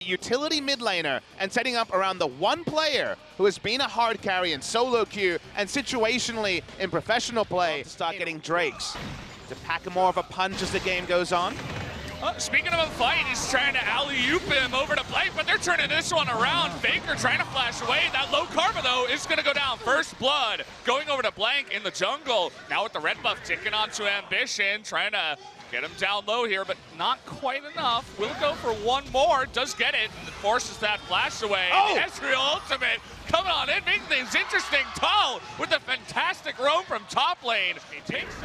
Utility mid laner and setting up around the one player who has been a hard carry in solo queue and situationally in professional play to start getting Drakes. To pack more of a punch as the game goes on. Speaking of a fight, he's trying to alley-oop him over to Blank, but they're turning this one around. Faker trying to flash away. That low karma, though, is going to go down. First blood going over to Blank in the jungle. Now with the red buff ticking onto Ambition, trying to get him down low here, but not quite enough. Will go for one more, does get it, and forces that flash away. Oh! The Ezreal ultimate coming on in, making things interesting. Tal with a fantastic roam from top lane. He takes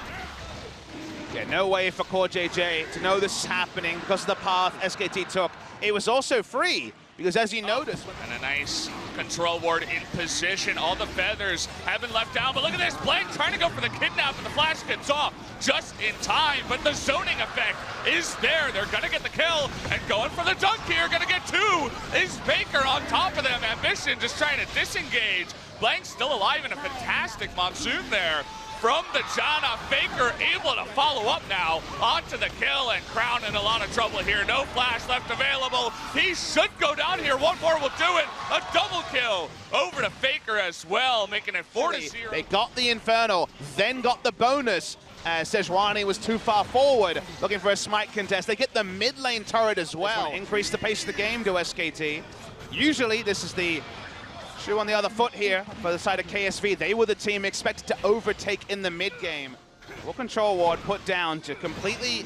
Yeah, no way for Core JJ to know this is happening because of the path SKT took. It was also free, because as you notice... And a nice control ward in position. All the feathers have been left down, but look at this. Blank trying to go for the kidnap, and the flash gets off just in time, but the zoning effect is there. They're gonna get the kill, and going for the dunk here, gonna get two. Is Baker on top of them. Ambition just trying to disengage. Blank still alive in a fantastic monsoon there. From the Janna, Faker able to follow up now onto the kill, and Crown in a lot of trouble here. No flash left available. He should go down here. One more will do it. A double kill over to Faker as well, making it 4-0. They got the Infernal, then got the bonus. Sejuani was too far forward, looking for a smite contest. They get the mid lane turret as well. Increase the pace of the game to SKT. Usually this is the shoe on the other foot here for the side of KSV. They were the team expected to overtake in the mid game. Full control ward put down to completely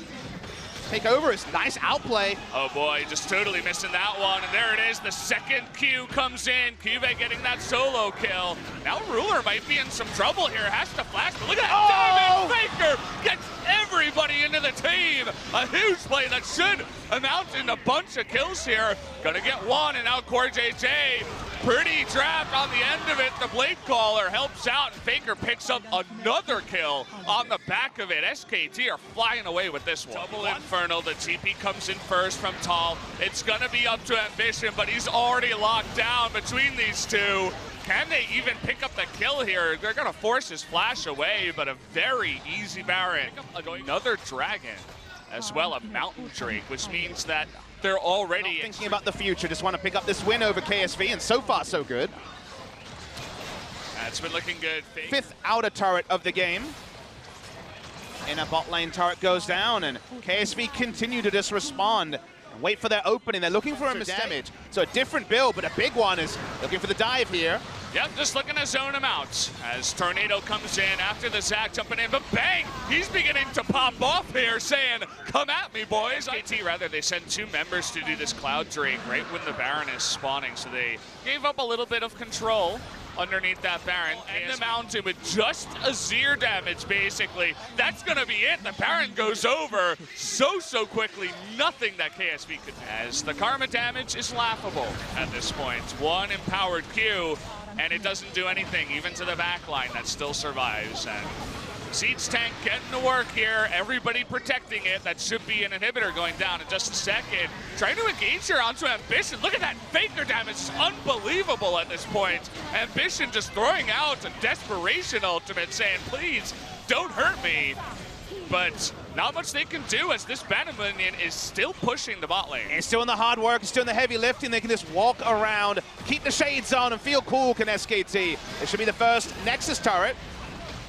take over. It's nice outplay. Oh boy, just totally missing that one. And there it is, the second Q comes in. Cube getting that solo kill. Now Ruler might be in some trouble here. Has to flash, but look at that. Oh! David Faker gets everybody into the team. A huge play that should amount in a bunch of kills here. Gonna get one, and now Core JJ pretty trapped on the end of it. The Blade Caller helps out, and Faker picks up another kill on the back of it. SKT are flying away with this one. Double Infernal, the TP comes in first from Tal. It's gonna be up to Ambition, but he's already locked down between these two. Can they even pick up the kill here? They're gonna force his flash away, but a very easy Baron. Another Dragon, as well, a Mountain Drake, which means that they're already not thinking about the future, just want to pick up this win over KSV, and so far so good. That's been looking good. Fifth outer turret of the game. In a bot lane turret goes down, and KSV continue to just respond and wait for their opening. They're looking for a damage. So a different build, but a big one is looking for the dive here. Yep, just looking to zone him out as Tornado comes in after the Zac jumping in, but bang! He's beginning to pop off here, saying, come at me, boys. KT, rather, they send two members to do this Cloud Drake right when the Baron is spawning, so they gave up a little bit of control underneath that Baron, and the mountain with just a Azir damage, basically. That's gonna be it. The Baron goes over so quickly. Nothing that KSV could do. As the karma damage is laughable at this point. One empowered Q, and it doesn't do anything, even to the backline that still survives. And Siege Tank getting to work here, everybody protecting it. That should be an inhibitor going down in just a second. Trying to engage here onto Ambition. Look at that Faker damage, it's unbelievable at this point. Ambition just throwing out a desperation ultimate, saying, please, don't hurt me. But not much they can do as this Banner Minion is still pushing the bot lane. It's doing the hard work, it's doing the heavy lifting. They can just walk around, keep the shades on, and feel cool, can SKT. It should be the first Nexus turret.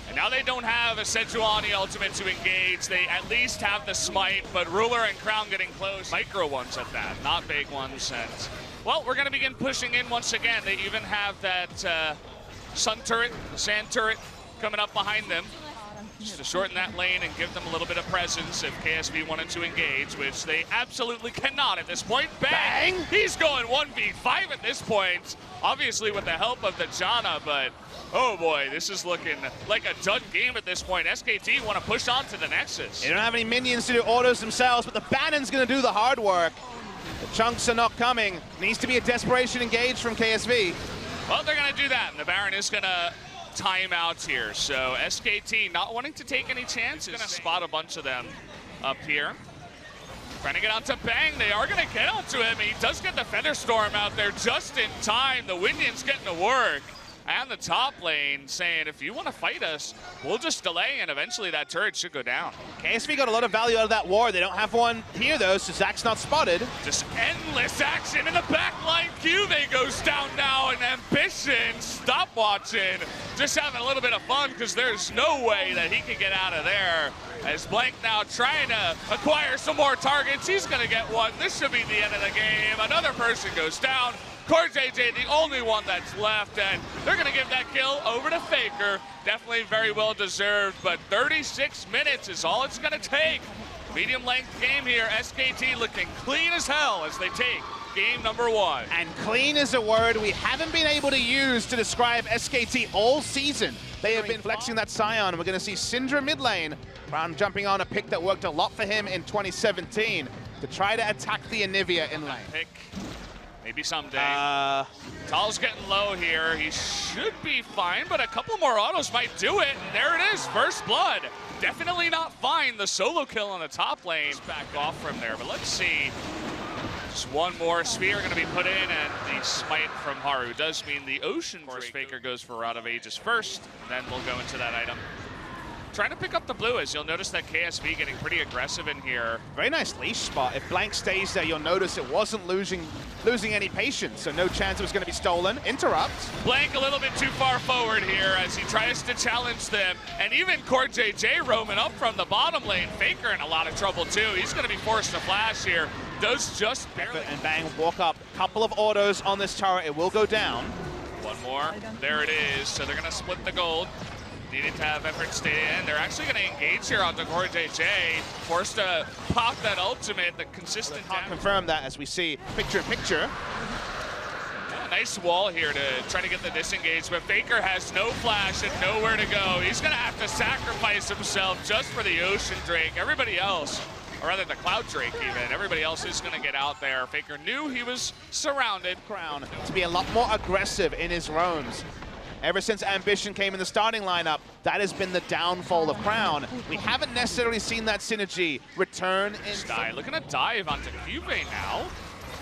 And now they don't have a Sejuani ultimate to engage. They at least have the smite, but Ruler and Crown getting close. Micro ones at that, not big ones. And, well, we're gonna begin pushing in once again. They even have that sun turret, sand turret coming up behind them. Just to shorten that lane and give them a little bit of presence if KSV wanted to engage, which they absolutely cannot at this point. Bang! He's going 1v5 at this point, obviously with the help of the Janna, but oh boy, this is looking like a done game at this point. SKT want to push on to the Nexus. They don't have any minions to do autos themselves, but the Bannon's going to do the hard work. The chunks are not coming. Needs to be a desperation engage from KSV. Well, they're going to do that, and the Baron is going to timeouts here. So SKT not wanting to take any chances. Gonna spot a bunch of them up here. Trying to get onto Bang. They are gonna get onto him. He does get the Feather Storm out there just in time. The Windian's getting to work and the top lane saying, if you want to fight us, we'll just delay, and eventually that turret should go down. KSV got a lot of value out of that war. They don't have one here, though, so Zach's not spotted. Just endless action in the back line. QV goes down now, and Ambition stop watching. Just having a little bit of fun, because there's no way that he can get out of there. As Blank now trying to acquire some more targets. He's going to get one. This should be the end of the game. Another person goes down. KazaLoLLCShighlights, the only one that's left, and they're going to give that kill over to Faker. Definitely very well deserved, but 36 minutes is all it's going to take. Medium length game here. SKT looking clean as hell as they take game number 1. And clean is a word we haven't been able to use to describe SKT all season. They have been flexing that Scion. We're going to see Syndra mid lane. Brown jumping on a pick that worked a lot for him in 2017 to try to attack the Anivia in lane. Pick. Maybe someday. Tal's getting low here. He should be fine, but a couple more autos might do it. And there it is, first blood. Definitely not fine. The solo kill on the top lane. Back off from there, but let's see. Just one more sphere going to be put in, and the smite from Haru does mean the Ocean Force Faker goes for Rod of Ages first. Then we'll go into that item. Trying to pick up the blue, as you'll notice that KSV getting pretty aggressive in here. Very nice leash spot. If Blank stays there, you'll notice it wasn't losing any patience, so no chance it was going to be stolen. Interrupt. Blank a little bit too far forward here as he tries to challenge them. And even KazaLoLLCShighlights roaming up from the bottom lane. Faker in a lot of trouble too. He's going to be forced to flash here. Does just barely. And bang, walk up. Couple of autos on this turret. It will go down. One more. There it is. So they're going to split the gold. Needed to have effort stay in. They're actually going to engage here onto KazaLoLLCShighlights. Forced to pop that ultimate, the consistent Can't confirm that as we see picture-in-picture. Nice wall here to try to get the disengage, but Faker has no flash and nowhere to go. He's going to have to sacrifice himself just for the Ocean Drake. Everybody else, or rather the Cloud Drake even, everybody else is going to get out there. Faker knew he was surrounded. Crown to be a lot more aggressive in his roams. Ever since Ambition came in the starting lineup, that has been the downfall of Crown. We haven't necessarily seen that synergy return in. Looking to dive onto QV now,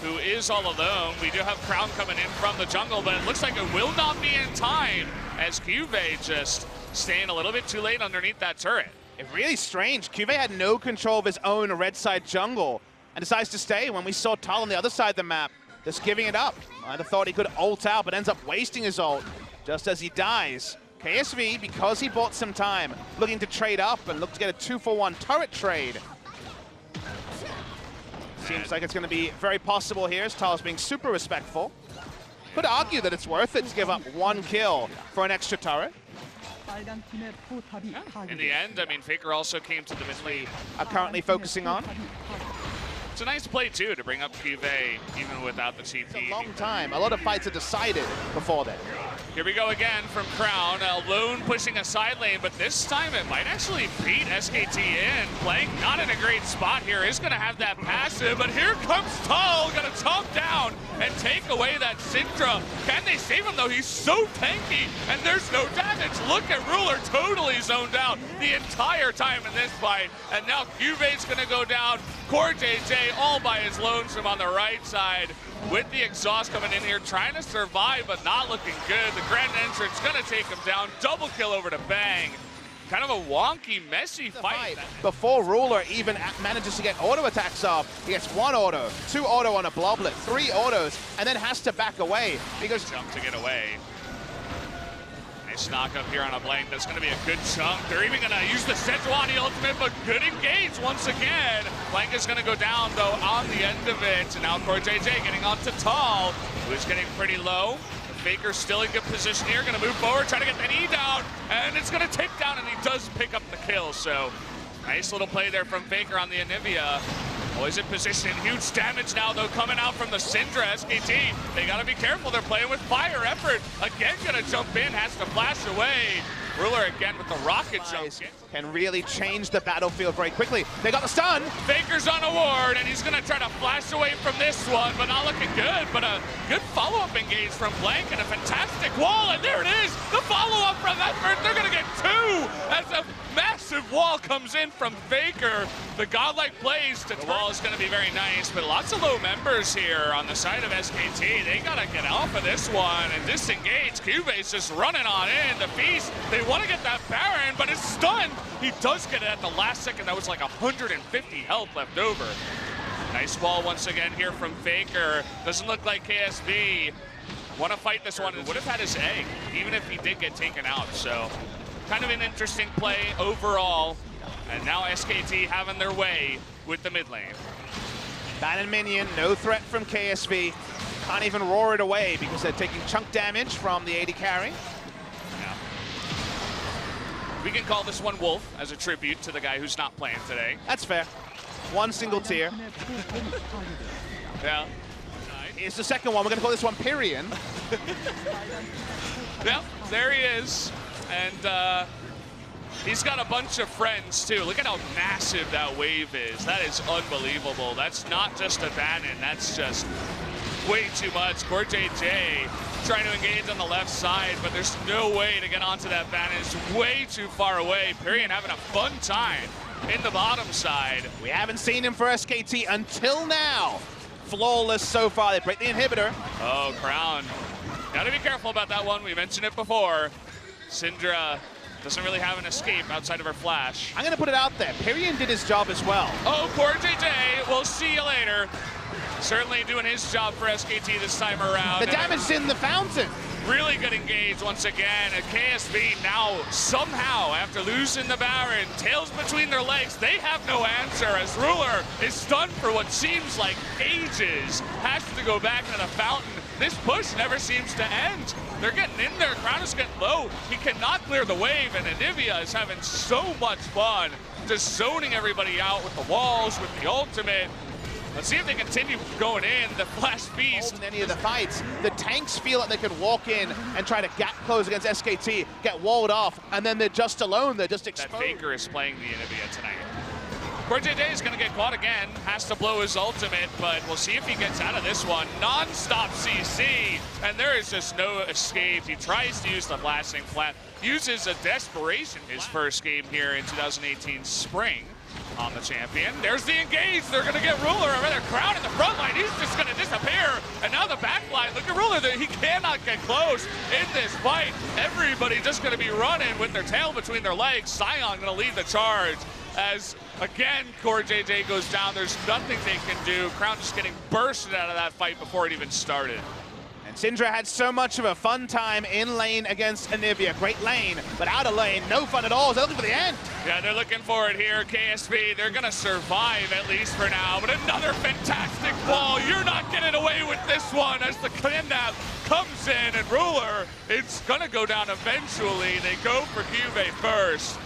who is all alone. We do have Crown coming in from the jungle, but it looks like it will not be in time as QV just staying a little bit too late underneath that turret. It's really strange. QV had no control of his own red side jungle and decides to stay when we saw Tal on the other side of the map just giving it up. I'd have thought he could ult out, but ends up wasting his ult. Just as he dies, KSV, because he bought some time, looking to trade up and look to get a 2-for-1 turret trade. Seems like it's going to be very possible here as Tal's being super respectful. Could argue that it's worth it to give up one kill for an extra turret. In the end, I mean, Faker also came to the mid lane. Are currently focusing on. It's a nice play, too, to bring up QV even without the TP. It's a long time. A lot of fights are decided before then. Here we go again from Crown. Lone pushing a side lane, but this time it might actually beat SKT in. Blank not in a great spot here. Is going to have that passive, but here comes Tal. Going to chomp down and take away that Syndra. Can they save him, though? He's so tanky, and there's no damage. Look at Ruler totally zoned out the entire time in this fight. And now QV's going to go down. KazaLoLLCShighlights all by his lonesome on the right side with the exhaust coming in here, trying to survive, but not looking good. The Grand Entrance going to take him down. Double kill over to Bang. Kind of a wonky, messy fight. Before Ruler even manages to get auto attacks off, he gets one auto, two auto on a Bloblet, three autos, and then has to back away because jump to get away. Nice knock up here on a Blank. That's going to be a good chunk. They're even going to use the Sejuani ultimate, but good engage once again. Blank is going to go down, though, on the end of it. And now KazaLoLLCShighlights getting onto Tal, who's getting pretty low. Faker's still in good position here. Going to move forward, try to get that E down, and it's going to take down, and he does pick up the kill. So nice little play there from Faker on the Anivia. Always in position. Huge damage now, though, coming out from the Syndra. SKT, they got to be careful. They're playing with fire effort. Again, going to jump in, has to flash away. Ruler again with the rocket jump. Can really change the battlefield very quickly. They got the stun. Faker's on a ward, and he's going to try to flash away from this one, but not looking good. But a good follow-up engage from Blank and a fantastic wall, and there it is. The follow-up from Effort. They're going to get two as a massive wall comes in from Faker. The godlike plays to the wall is going to be very nice, but lots of low members here on the side of SKT. They got to get off of this one and disengage. Cube's just running on in. The Feast, they want to get that Baron, but it's stunned. He does get it at the last second. That was like 150 health left over. Nice wall once again here from Faker. Doesn't look like KSV want to fight this one. Would have had his egg, even if he did get taken out. So kind of an interesting play overall. And now SKT having their way with the mid lane. Ban minion, no threat from KSV. Can't even roar it away because they're taking chunk damage from the AD carry. Yeah. We can call this one Wolf as a tribute to the guy who's not playing today. That's fair. One single tier. Yeah. Here's the second one. We're going to call this one Pyrian. Yep, there he is. And he's got a bunch of friends too. Look at how massive that wave is. That is unbelievable. That's not just a Bannon. That's just way too much. CoreJJ trying to engage on the left side, but there's no way to get onto that Bannon. It's way too far away. Pyrian having a fun time in the bottom side. We haven't seen him for SKT until now. Flawless so far. They break the inhibitor. Oh, Crown. Gotta be careful about that one. We mentioned it before. Syndra doesn't really have an escape outside of her flash. I'm gonna put it out there. Pyrian did his job as well. Oh, poor JJ. We'll see you later. Certainly doing his job for SKT this time around. The damage in the fountain. Really good engage once again. And KSV now somehow, after losing the Baron, tails between their legs, they have no answer as Ruler is stunned for what seems like ages. Has to go back to the fountain. This push never seems to end. They're getting in there. Crown is getting low. He cannot clear the wave, and Anivia is having so much fun just zoning everybody out with the walls, with the ultimate. Let's see if they continue going in. The Flash Beast. In any of the fights, the tanks feel like they can walk in and try to gap close against SKT, get walled off, and then they're just alone. They're just exposed. That Faker is playing the Anivia tonight. CoreJJ is going to get caught again. Has to blow his ultimate, but we'll see if he gets out of this one. Non-stop CC, and there is just no escape. He tries to use the blasting flat. Uses a desperation his first game here in 2018 spring. On the champion. There's the engage. They're going to get Ruler over there. Crown in the front line. He's just going to disappear. And now the back line. Look at Ruler. He cannot get close in this fight. Everybody just going to be running with their tail between their legs. Sion going to lead the charge as, again, CoreJJ goes down. There's nothing they can do. Crown just getting bursted out of that fight before it even started. Syndra had so much of a fun time in lane against Anivia. Great lane, but out of lane, no fun at all. They're looking for the end. Yeah, they're looking for it here. KSV, they're going to survive at least for now. But another fantastic wall. You're not getting away with this one as the kidnap comes in. And Ruler, it's going to go down eventually. They go for Cube first.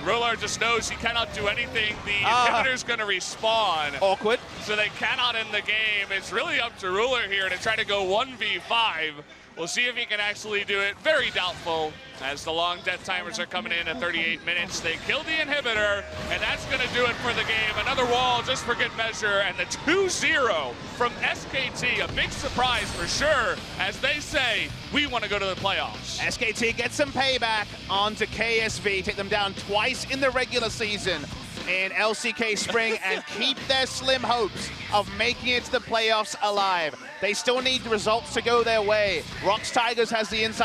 Ruler just knows he cannot do anything. The inhibitor's going to respawn. Awkward. So they cannot end the game. It's really up to Ruler here to try to go 1v5. We'll see if he can actually do it. Very doubtful as the long death timers are coming in at 38 minutes. They kill the inhibitor, and that's going to do it for the game. Another wall just for good measure, and the 2-0 from SKT. A big surprise for sure, as they say, we want to go to the playoffs. SKT get some payback onto KSV, take them down twice in the regular season in LCK Spring and keep their slim hopes of making it to the playoffs alive. They still need results to go their way. Rox Tigers has the inside